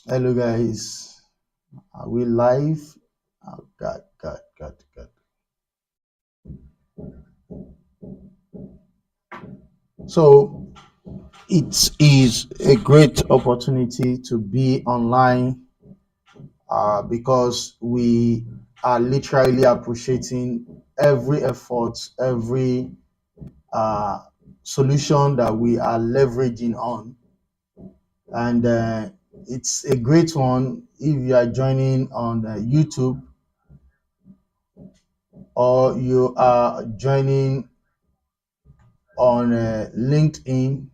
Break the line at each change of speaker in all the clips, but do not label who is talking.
Hello guys, are we live? Oh, God. So it is a great opportunity to be online because we are literally appreciating every effort, every uh, solution that we are leveraging on. And it's a great one if you are joining on YouTube or you are joining on LinkedIn.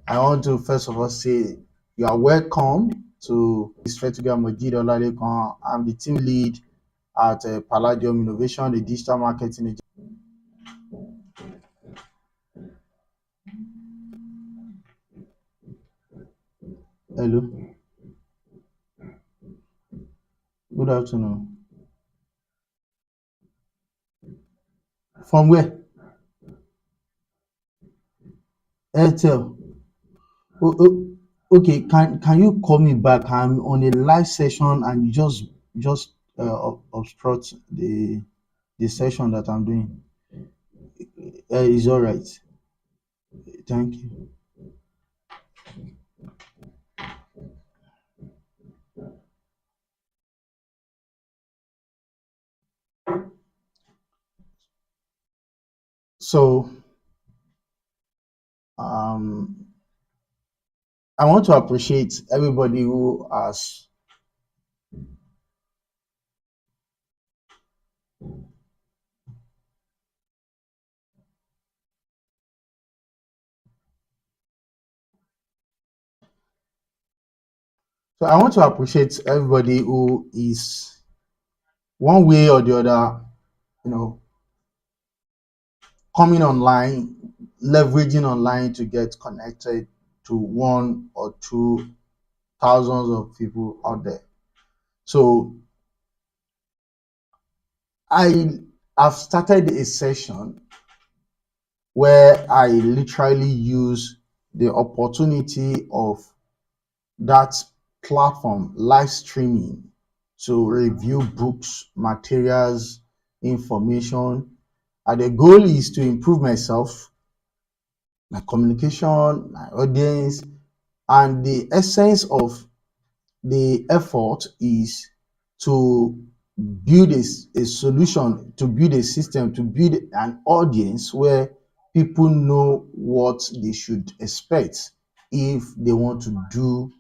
I want to first of all say you are welcome to Strategic Majid Olalekan. I'm the team lead at Palladium Innovation, the digital marketing agency. Hello, good afternoon. From where? Airtel. Oh, okay. Can you call me back? I'm on a live session and you just obstruct the session that I'm doing. It's all right. Thank you. So um I want to appreciate everybody who has. So I want to appreciate everybody who is one way or the other, you know, coming online, leveraging online to get connected to one or two thousands of people out there. So I have started a session where I literally use the opportunity of that platform live streaming to review books, materials, information. And the goal is to improve myself, my communication, my audience, and the essence of the effort is to build a solution, to build a system, to build an audience where people know what they should expect if they want to do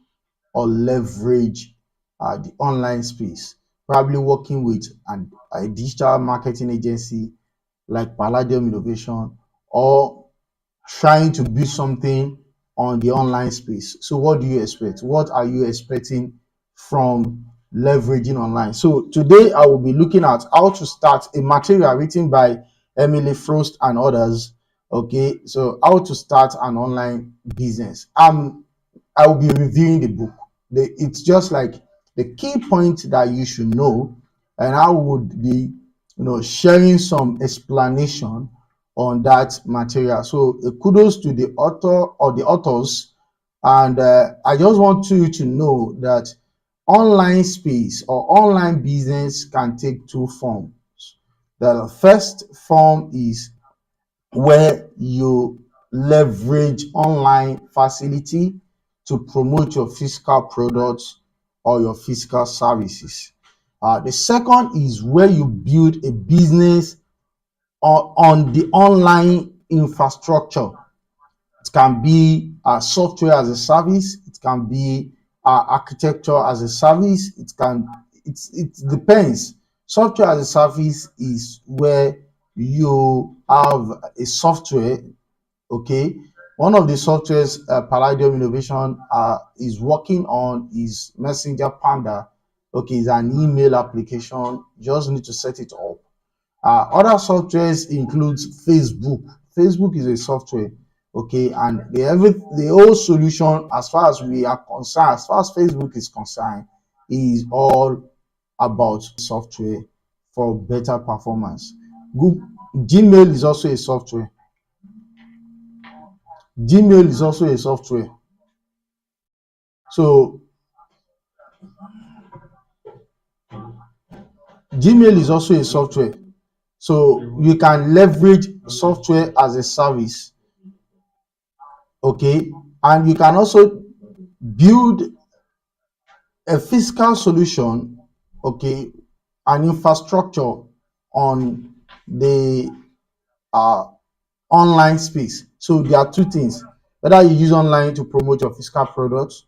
or leverage the online space. Probably working with a digital marketing agency like Palladium Innovation or trying to build something on the online space. So, what do you expect? What are you expecting from leveraging online? So, today I will be looking at how to start a material written by Emily Frost and others. Okay, so how to start an online business. I will be reviewing the book. It's just like the key point that you should know, and I would be, sharing some explanation on that material. So kudos to the author or the authors, and I just want you to know that online space or online business can take two forms. The first form is where you leverage online facility to promote your physical products or your physical services. The second is where you build a business on the online infrastructure. It can be software as a service. It can be architecture as a service. It depends. Software as a service is where you have a software. Okay, one of the softwares Palladium Innovation is working on is Messenger Panda. Okay, it's an email application. You just need to set it up. Other softwares includes Facebook. Facebook is a software, okay, and the whole solution, as far as we are concerned, as far as Facebook is concerned, is all about software for better performance. Google, Gmail is also a software. Gmail is also a software. So Gmail is also a software. So you can leverage software as a service, okay? And you can also build a physical solution, okay, an infrastructure on the uh, online space. So there are two things: whether you use online to promote your physical products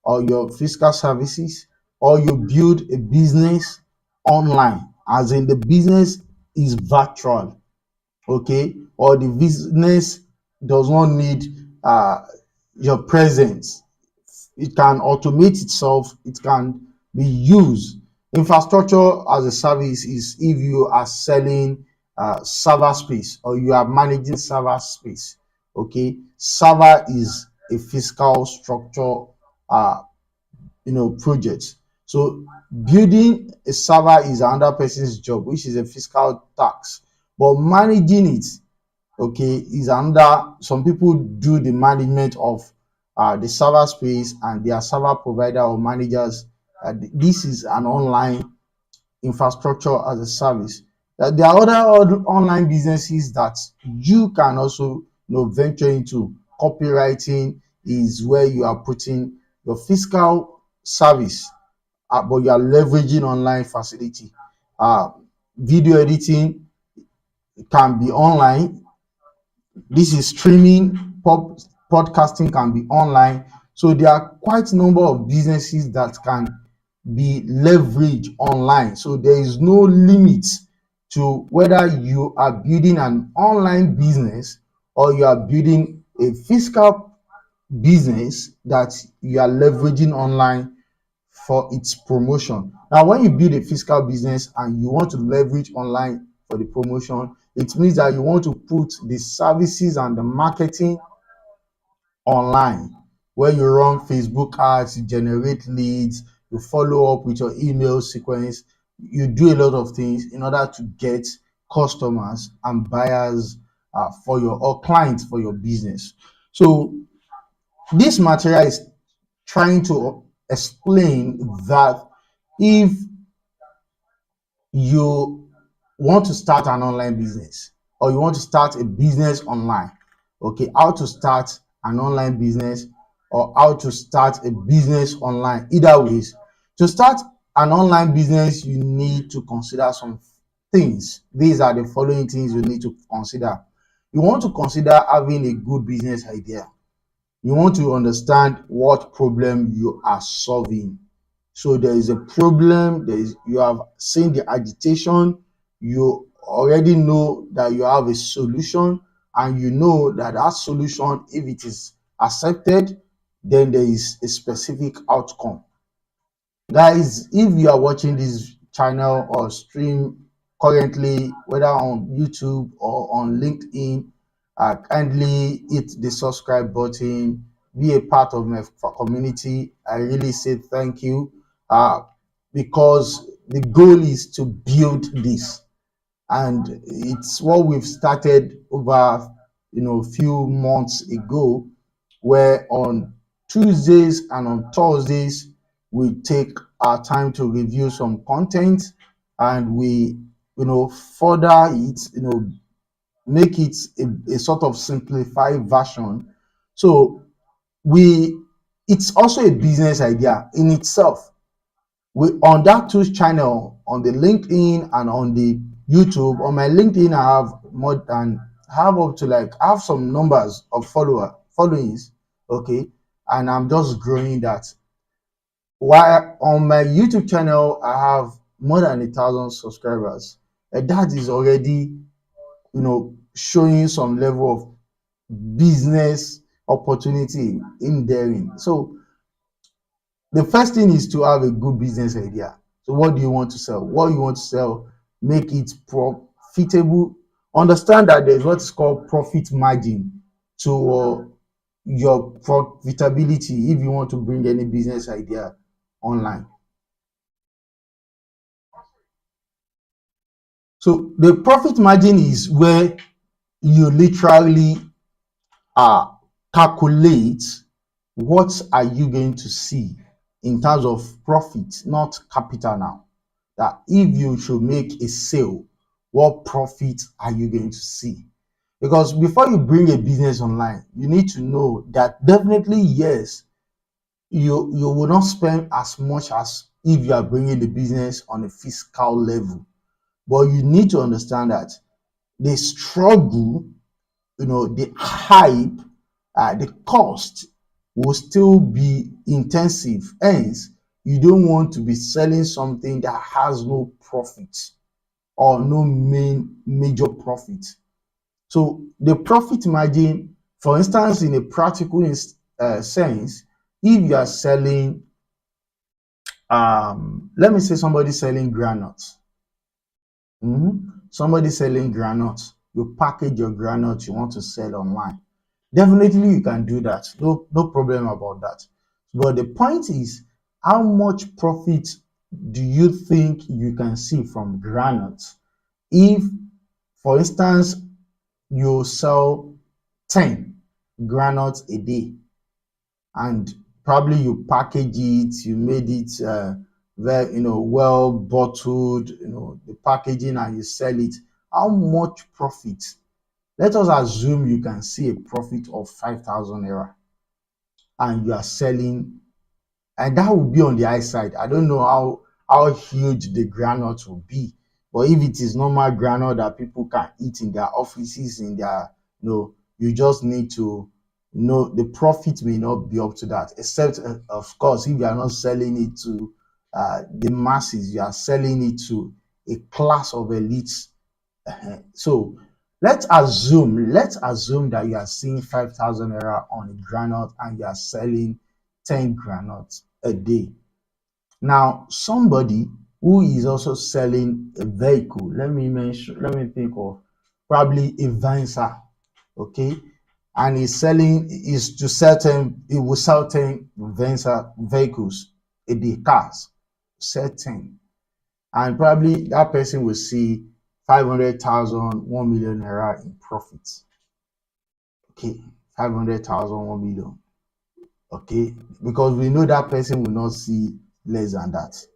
or your physical services, or you build a business online, as in the business is virtual, okay, or the business does not need your presence. It can automate itself, it can be used. Infrastructure as a service is if you are selling server space or you are managing server space, okay. Server is a physical structure, uh, project. So building a server is another person's job, which is a physical task, but managing it, okay, is under some people do the management of the server space, and their server provider or managers. This is an online infrastructure as a service. There are other online businesses that you can also venture into. Copywriting is where you are putting your physical service, but you are leveraging online facility. uh, Video editing can be online. This is streaming. Podcasting can be online. So there are quite a number of businesses that can be leveraged online. So there is no limit to whether you are building an online business or you are building a physical business that you are leveraging online for its promotion. Now, when you build a physical business and you want to leverage online for the promotion, it means that you want to put the services and the marketing online, where you run Facebook ads, you generate leads, you follow up with your email sequence, you do a lot of things in order to get customers and buyers for your or clients for your business. So this material is trying to explain that if you want to start an online business or you want to start a business online, okay, how to start an online business or how to start a business online, either ways. To start an online business, you need to consider some things. These are the following things you need to consider. You want to consider having a good business idea. You want to understand what problem you are solving. So there is a problem, you have seen the agitation, you already know that you have a solution, and you know that that solution, if it is accepted, then there is a specific outcome. Guys, if you are watching this channel or stream currently, whether on YouTube or on LinkedIn, kindly hit the subscribe button, be a part of my community. I really say thank you, because the goal is to build this, and it's what we've started over a few months ago, where on Tuesdays and on Thursdays we take our time to review some content, and we further it, make it a sort of simplified version. So we it's also a business idea in itself. We on that two channel, on the LinkedIn and on the YouTube. On my LinkedIn, I have more than have up to like I have some numbers of followings, okay, and I'm just growing that. While on my YouTube channel, I have more than 1,000 subscribers, and that is already showing some level of business opportunity in therein. So the first thing is to have a good business idea. So what do you want to sell? What you want to sell, make it profitable. Understand that there's what is called profit margin to your profitability if you want to bring any business idea online. So the profit margin is where you literally uh, calculate what are you going to see in terms of profit, not capital now. that if you should make a sale, what profit are you going to see? Because before you bring a business online, you need to know that definitely yes, you will not spend as much as if you are bringing the business on a physical level. But you need to understand that the struggle, the hype, the cost will still be intensive. Hence, you don't want to be selling something that has no profit or no major profit. So the profit margin, for instance, in a practical sense, if you are selling, let me say somebody selling granules. Somebody selling granules. You package your granules you want to sell online. Definitely you can do that. No problem about that. But the point is, how much profit do you think you can see from granules if, for instance, you sell 10 granules a day, and probably you package it, you made it very, well bottled, the packaging, and you sell it. How much profit? Let us assume you can see a profit of 5,000 naira and you are selling, and that will be on the high side. I don't know how huge the granite will be, but if it is normal granite that people can eat in their offices, in their, you just need to know the profit may not be up to that, except of course if you are not selling it to the masses, you are selling it to a class of elites. So let's assume that you are seeing 5,000 naira on a granite and you are selling 10 granites a day. Now, somebody who is also selling a vehicle, let me think of probably a Venza, okay, and is to sell 10, he will sell 10 Venza vehicles a day, cars, sell 10, and probably that person will see 500,000, 1 million naira in profits. Okay, 500,000, 1 million. Okay, because we know that person will not see less than that.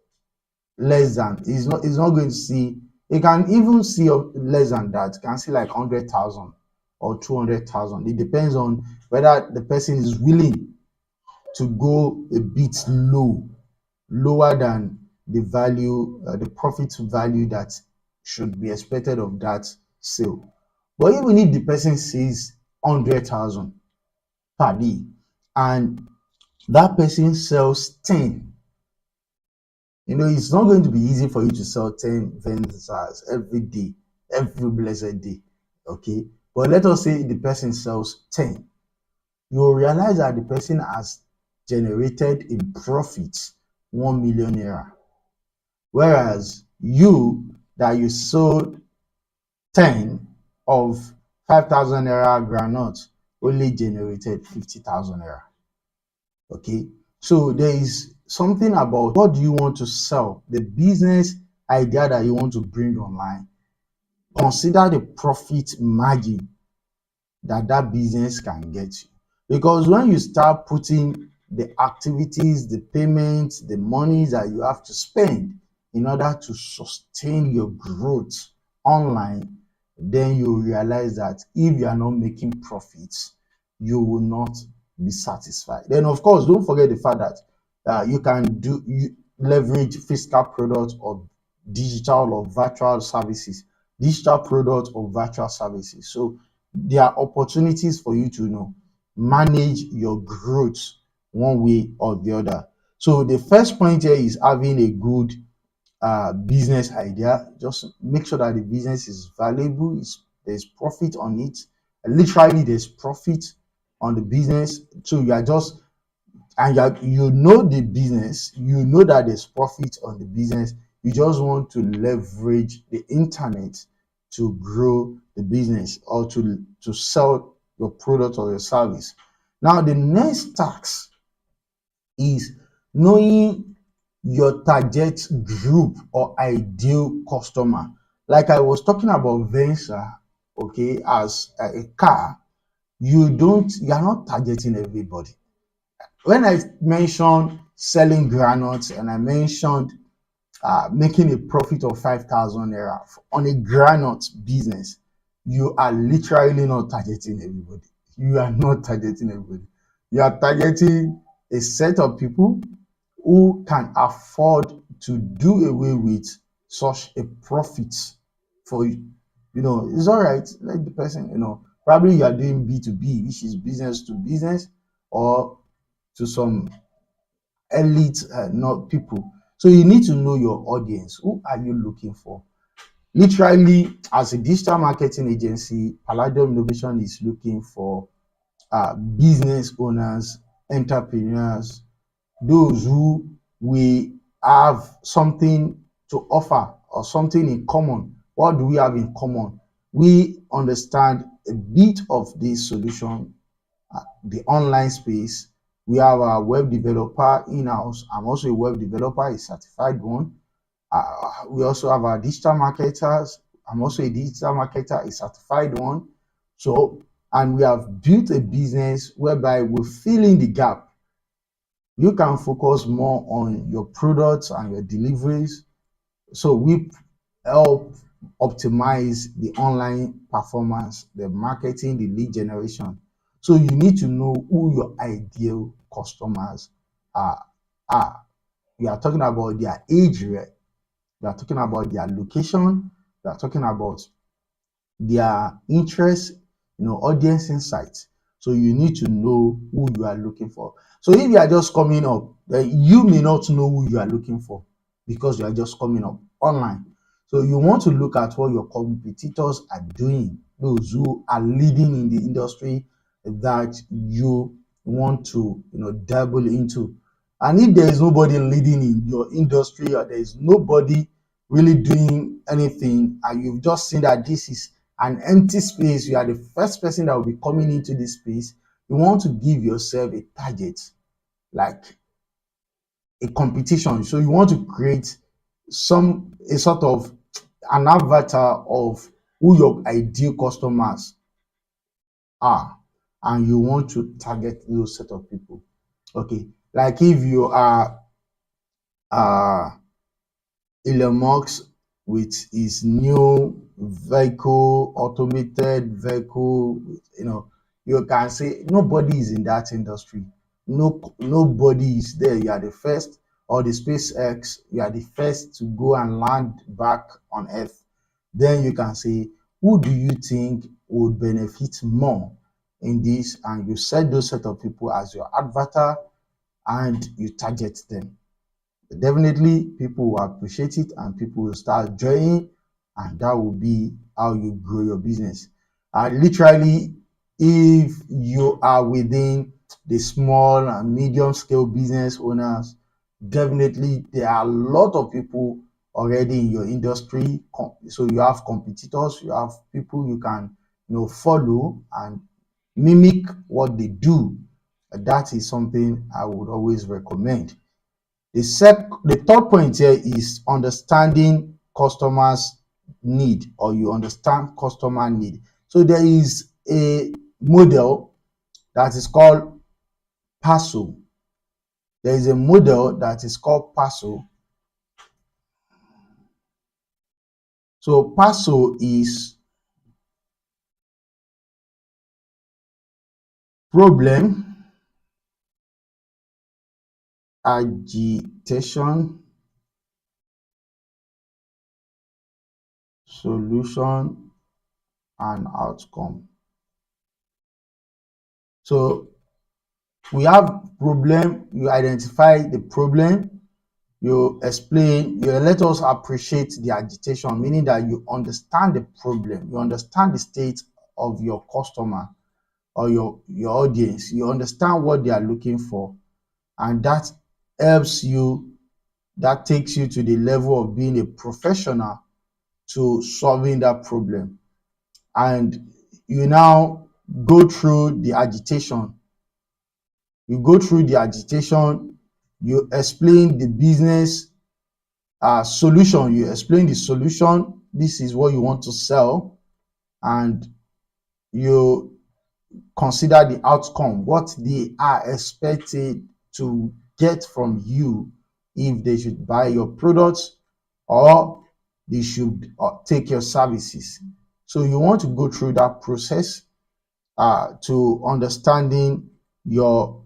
Less than, he's not going to see, he can even see less than that, can see like 100,000 or 200,000. It depends on whether the person is willing to go a bit lower than the value, the profit value that should be expected of that sale. But even if the person sees 100,000 per day and that person sells 10, it's not going to be easy for you to sell 10 Venzas every day, every blessed day. Okay. But let us say the person sells 10. You'll realize that the person has generated in profit 1 million naira. Whereas that you sold 10 of 5,000 naira granite only generated 50,000 naira. Okay, so there is something about what do you want to sell, the business idea that you want to bring online. Consider the profit margin that business can get you, because when you start putting the activities, the payments, the money that you have to spend in order to sustain your growth online, then you realize that if you are not making profits, you will not be satisfied. Then of course, don't forget the fact that you can leverage physical products or digital or virtual services, so there are opportunities for you to manage your growth one way or the other. So the first point here is having a good business idea. Just make sure that the business is valuable, there's profit on it. Literally, there's profit on the business. So you are just, and you know the business, you know that there's profit on the business. You just want to leverage the internet to grow the business or to sell your product or your service. Now, the next task is knowing your target group or ideal customer. Like I was talking about venture, okay, as a car, you are not targeting everybody. When I mentioned selling granules and I mentioned making a profit of 5,000 naira on a granite business, you are literally not targeting everybody. You are not targeting everybody. You are targeting a set of people who can afford to do away with such a profit for you. It's all right. Let the person, probably you are doing B2B, which is business to business, or to some elite not people. So you need to know your audience. Who are you looking for? Literally, as a digital marketing agency, Palladium Innovation is looking for business owners, entrepreneurs, those who we have something to offer or something in common. What do we have in common? We understand a bit of this solution, the online space. We have a web developer in-house. I'm also a web developer, a certified one. We also have our digital marketers. I'm also a digital marketer, a certified one. So, and we have built a business whereby we're filling the gap. You can focus more on your products and your deliveries. So we help optimize the online performance, the marketing, the lead generation. So you need to know who your ideal customers are. are. We are talking about their age, we are talking about their location, we are talking about their interest, audience insights. So you need to know who you are looking for. So if you are just coming up, then you may not know who you are looking for because you are just coming up online. So you want to look at what your competitors are doing, those who are leading in the industry that you want to, dabble into. And if there is nobody leading in your industry, or there is nobody really doing anything, and you've just seen that this is an empty space, you are the first person that will be coming into this space, you want to give yourself a target, like a competition. So you want to create a sort of an avatar of who your ideal customers are, and you want to target those set of people. Okay, like if you are uh Elon Musk with his new vehicle, automated vehicle, you can say nobody is in that industry. Nobody is there. You are the first, or the SpaceX, you are the first to go and land back on Earth. Then you can say, who do you think would benefit more in this? And you set those set of people as your avatar and you target them. Definitely people will appreciate it and people will start joining, and that will be how you grow your business. And literally, if you are within the small and medium scale business owners, definitely there are a lot of people already in your industry. So you have competitors, you have people you can follow and mimic what they do. That is something I would always recommend. The third point here is understanding customers need, or you understand customer need. So there is a model that is called PASO. There is a model that is called PASO. So PASO is problem, agitation, solution, and outcome. So we have problem, you identify the problem, you explain, you let us appreciate the agitation, meaning that you understand the problem, you understand the state of your customer or your audience, you understand what they are looking for, and that helps you, that takes you to the level of being a professional to solving that problem. And you now go through the agitation, you explain the business solution, you explain the solution, this is what you want to sell, and you consider the outcome, what they are expected to get from you if they should buy your products, or they should take your services. So you want to go through that process to understanding your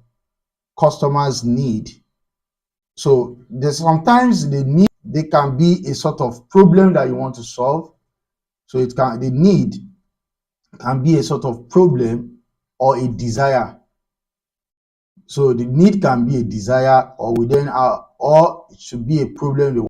customers' need. So there's sometimes the need, they can be a sort of problem that you want to solve. So the need can be a sort of problem or a desire. So the need can be a desire, or or it should be a problem